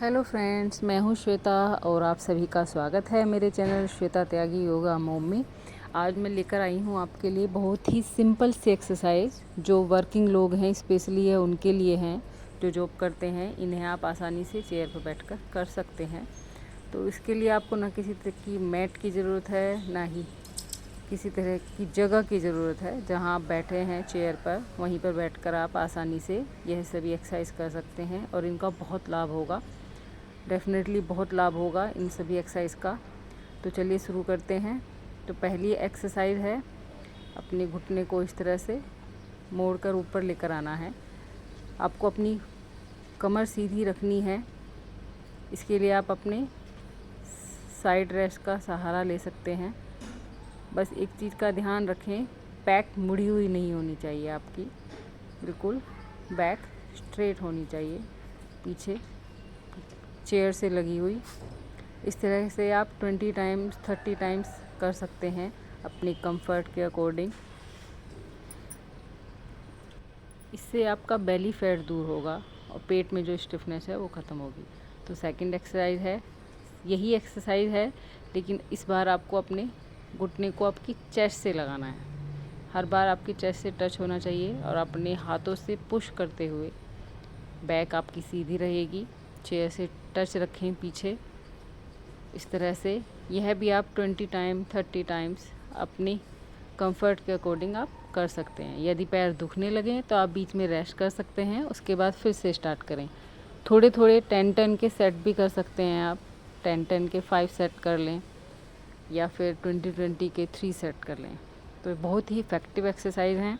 Hello friends, मैं हूं श्वेता और आप सभी का स्वागत है मेरे चैनल श्वेता त्यागी योगा मोम में। आज मैं लेकर आई हूं आपके लिए बहुत ही सिंपल सी एक्सरसाइज जो वर्किंग लोग हैं स्पेशली है उनके लिए हैं, जो जॉब करते हैं। इन्हें आप आसानी से चेयर पर बैठकर कर सकते हैं। तो इसके लिए आपको ना किसी तरह की मैट की ज़रूरत है, ना ही किसी तरह की जगह की ज़रूरत है। जहां आप बैठे हैं चेयर पर, वहीं पर बैठकर आप आसानी से यह सभी एक्सरसाइज कर सकते हैं और इनका बहुत लाभ होगा। डेफिनेटली बहुत लाभ होगा इन सभी एक्सरसाइज का। तो चलिए शुरू करते हैं। तो पहली एक्सरसाइज है, अपने घुटने को इस तरह से मोड़कर ऊपर लेकर आना है। आपको अपनी कमर सीधी रखनी है। इसके लिए आप अपने साइड रेस्ट का सहारा ले सकते हैं। बस एक चीज़ का ध्यान रखें, बैक मुड़ी हुई नहीं होनी चाहिए आपकी, बिल्कुल बैक स्ट्रेट होनी चाहिए, पीछे चेयर से लगी हुई। इस तरह से आप 20 टाइम्स 30 टाइम्स कर सकते हैं अपनी कंफर्ट के अकॉर्डिंग। इससे आपका बेली फैट दूर होगा और पेट में जो स्टिफनेस है वो ख़त्म होगी। तो सेकंड एक्सरसाइज है, यही एक्सरसाइज है, लेकिन इस बार आपको अपने घुटने को आपकी चेस्ट से लगाना है। हर बार आपकी चेस्ट से टच होना चाहिए और अपने हाथों से पुश करते हुए बैक आपकी सीधी रहेगी। चेयर से टच रखें पीछे, इस तरह से। यह भी आप 20 टाइम 30 टाइम्स अपनी कंफर्ट के अकॉर्डिंग आप कर सकते हैं। यदि पैर दुखने लगें तो आप बीच में रेस्ट कर सकते हैं, उसके बाद फिर से स्टार्ट करें। थोड़े थोड़े 10-10 के सेट भी कर सकते हैं आप। 10-10 के 5 सेट कर लें या फिर 20-20 के 3 सेट कर लें। तो बहुत ही इफ़ेक्टिव एक्सरसाइज हैं।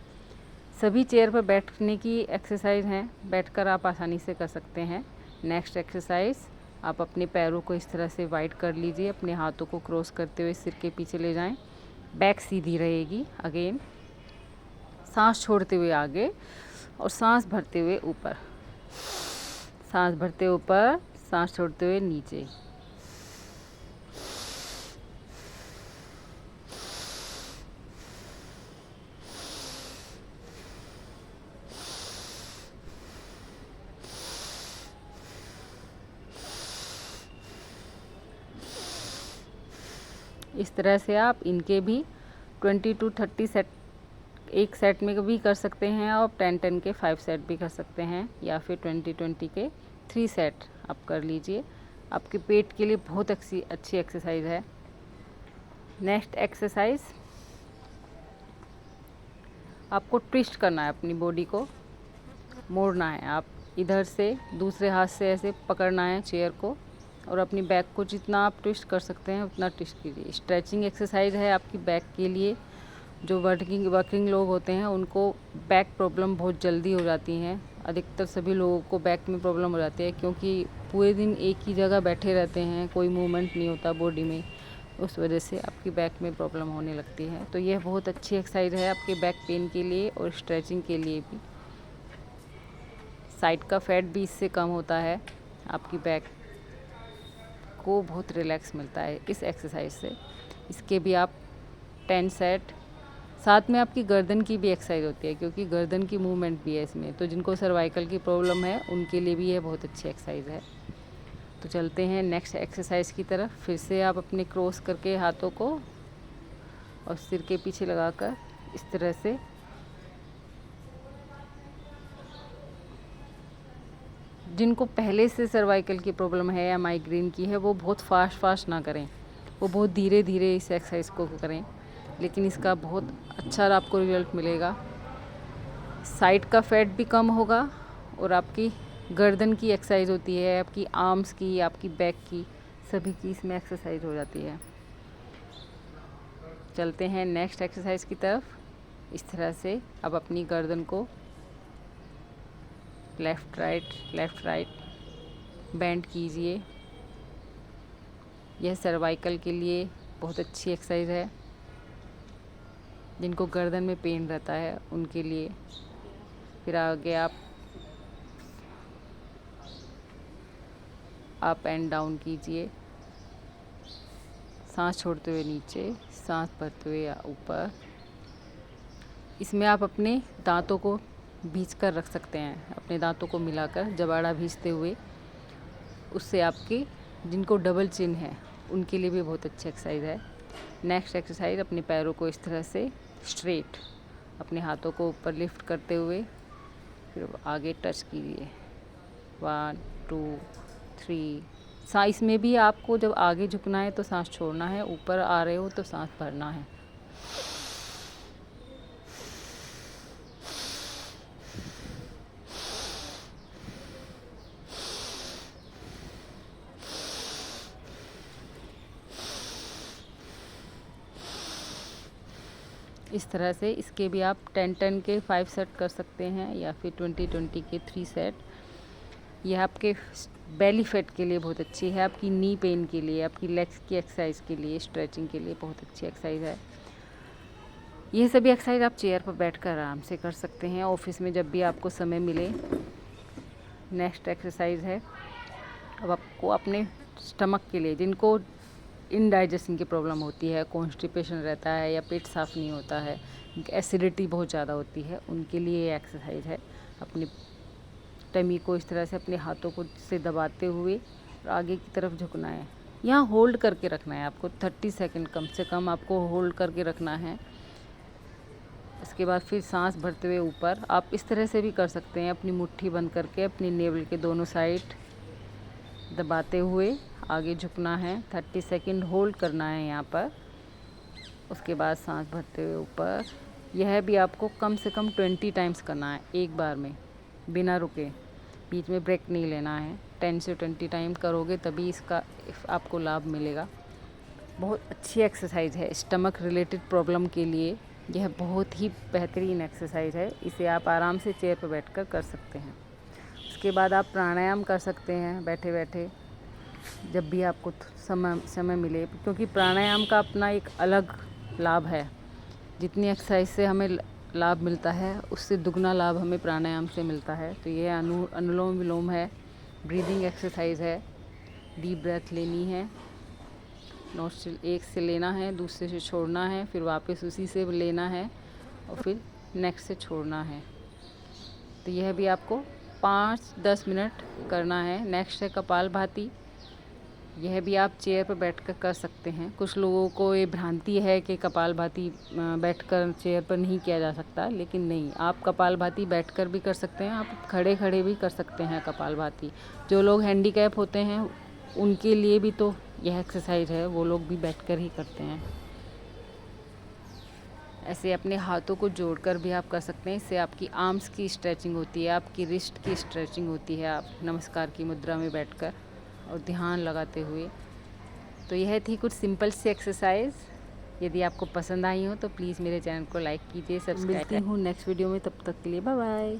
सभी चेयर पर बैठने की एक्सरसाइज हैं, बैठकर आप आसानी से कर सकते हैं। नेक्स्ट एक्सरसाइज, आप अपने पैरों को इस तरह से वाइड कर लीजिए, अपने हाथों को क्रॉस करते हुए सिर के पीछे ले जाएं। बैक सीधी रहेगी। अगेन सांस छोड़ते हुए आगे और सांस भरते हुए ऊपर, सांस भरते ऊपर, सांस छोड़ते हुए नीचे। इस तरह से आप इनके भी 20 to 30 सेट एक सेट में भी कर सकते हैं और 10-10 के 5 सेट भी कर सकते हैं, या फिर 20-20 के 3 सेट आप कर लीजिए। आपके पेट के लिए बहुत अच्छी एक्सरसाइज है। नेक्स्ट एक्सरसाइज, आपको ट्विस्ट करना है, अपनी बॉडी को मोड़ना है। आप इधर से दूसरे हाथ से ऐसे पकड़ना है चेयर को और अपनी बैक को जितना आप ट्विस्ट कर सकते हैं उतना ट्विस्ट कीजिए। स्ट्रेचिंग एक्सरसाइज है आपकी बैक के लिए। जो वर्किंग लोग होते हैं उनको बैक प्रॉब्लम बहुत जल्दी हो जाती हैं। अधिकतर सभी लोगों को बैक में प्रॉब्लम हो जाती है क्योंकि पूरे दिन एक ही जगह बैठे रहते हैं, कोई मूवमेंट नहीं होता बॉडी में। उस वजह से आपकी बैक में प्रॉब्लम होने लगती है। तो यह बहुत अच्छी एक्सरसाइज है आपके बैक पेन के लिए और स्ट्रेचिंग के लिए भी। साइड का फैट भी इससे कम होता है। आपकी बैक को बहुत रिलैक्स मिलता है इस एक्सरसाइज से। इसके भी आप 10 सेट। साथ में आपकी गर्दन की भी एक्सरसाइज होती है क्योंकि गर्दन की मूवमेंट भी है इसमें। तो जिनको सर्वाइकल की प्रॉब्लम है उनके लिए भी यह बहुत अच्छी एक्सरसाइज है। तो चलते हैं नेक्स्ट एक्सरसाइज की तरफ। फिर से आप अपने क्रॉस करके हाथों को और सिर के पीछे लगाकर इस तरह से जिनको पहले से सर्वाइकल की प्रॉब्लम है या माइग्रेन की है वो बहुत फास्ट ना करें, वो बहुत धीरे धीरे इस एक्सरसाइज को करें, लेकिन इसका बहुत अच्छा आपको रिजल्ट मिलेगा। साइड का फैट भी कम होगा और आपकी गर्दन की एक्सरसाइज होती है, आपकी आर्म्स की, आपकी बैक की, सभी की इसमें एक्सरसाइज हो जाती है। चलते हैं नेक्स्ट एक्सरसाइज की तरफ। इस तरह से अब अपनी गर्दन को लेफ़्ट राइट बेंड कीजिए। यह सर्वाइकल के लिए बहुत अच्छी एक्सरसाइज है। जिनको गर्दन में पेन रहता है उनके लिए। फिर आगे आप अप एंड डाउन कीजिए, सांस छोड़ते हुए नीचे, सांस भरते हुए ऊपर। इसमें आप अपने दांतों को भींच कर रख सकते हैं, अपने दांतों को मिलाकर जबाड़ा भींचते हुए उससे आपके जिनको डबल चिन है उनके लिए भी बहुत अच्छी एक्सरसाइज है। नेक्स्ट एक्सरसाइज, अपने पैरों को इस तरह से स्ट्रेट, अपने हाथों को ऊपर लिफ्ट करते हुए फिर आगे टच कीजिए। 1 2 3। सांस में भी आपको जब आगे झुकना है तो सांस छोड़ना है, ऊपर आ रहे हो तो सांस भरना है। इस तरह से इसके भी आप 10-10 के 5 सेट कर सकते हैं या फिर 20-20 के 3 सेट। यह आपके बेली फैट के लिए बहुत अच्छी है, आपकी नी पेन के लिए, आपकी लेग्स की एक्सरसाइज के लिए, स्ट्रेचिंग के लिए बहुत अच्छी एक्सरसाइज है। यह सभी एक्सरसाइज आप चेयर पर बैठकर आराम से कर सकते हैं, ऑफिस में जब भी आपको समय मिले। नेक्स्ट एक्सरसाइज है, अब आपको अपने स्टमक के लिए, जिनको इनडाइजेशन की प्रॉब्लम होती है, कॉन्स्टिपेशन रहता है या पेट साफ़ नहीं होता है, एसिडिटी बहुत ज़्यादा होती है, उनके लिए ये एक्सरसाइज है। अपनी टमी को इस तरह से अपने हाथों को से दबाते हुए आगे की तरफ झुकना है। यहाँ होल्ड करके रखना है आपको, 30 सेकंड कम से कम आपको होल्ड करके रखना है। इसके बाद फिर सांस भरते हुए ऊपर, आप इस तरह से भी कर सकते हैं, अपनी मुट्ठी बंद करके अपनी नेवल के दोनों साइड दबाते हुए आगे झुकना है। 30 सेकंड होल्ड करना है यहाँ पर। उसके बाद सांस भरते हुए ऊपर। यह भी आपको कम से कम 20 टाइम्स करना है एक बार में, बिना रुके, बीच में ब्रेक नहीं लेना है। 10 से 20 टाइम करोगे तभी इसका आपको लाभ मिलेगा। बहुत अच्छी एक्सरसाइज है स्टमक रिलेटेड प्रॉब्लम के लिए। यह बहुत ही बेहतरीन एक्सरसाइज है, इसे आप आराम से चेयर पर बैठकर कर सकते हैं। उसके बाद आप प्राणायाम कर सकते हैं बैठे बैठे, जब भी आपको समय मिले, क्योंकि प्राणायाम का अपना एक अलग लाभ है। जितनी एक्सरसाइज से हमें लाभ मिलता है उससे दुगना लाभ हमें प्राणायाम से मिलता है। तो ये अनुलोम विलोम है, ब्रीदिंग एक्सरसाइज है। डीप ब्रेथ लेनी है, नोस्ट्रिल एक से लेना है, दूसरे से छोड़ना है, फिर वापस उसी से लेना है और फिर नेक्स्ट से छोड़ना है। तो यह भी आपको 5-10 मिनट करना है। नेक्स्ट है कपालभाति। यह भी आप चेयर पर बैठकर कर सकते हैं। कुछ लोगों को ये भ्रांति है कि कपालभाति बैठकर चेयर पर नहीं किया जा सकता, लेकिन नहीं, आप कपालभाति बैठकर भी कर सकते हैं, आप खड़े खड़े भी कर सकते हैं कपालभाति। जो लोग हैंडीकैप होते हैं उनके लिए भी तो यह एक्सरसाइज है, वो लोग भी बैठकर ही करते हैं। ऐसे अपने हाथों को जोड़कर भी आप कर सकते हैं, इससे आपकी आर्म्स की स्ट्रेचिंग होती है, आपकी रिस्ट की स्ट्रेचिंग होती है, आप नमस्कार की मुद्रा में बैठकर और ध्यान लगाते हुए। तो यह थी कुछ सिंपल सी एक्सरसाइज। यदि आपको पसंद आई हो तो प्लीज़ मेरे चैनल को लाइक कीजिए, सब्सक्राइब। मिलती हूँ नेक्स्ट वीडियो में, तब तक के लिए बाय बाय।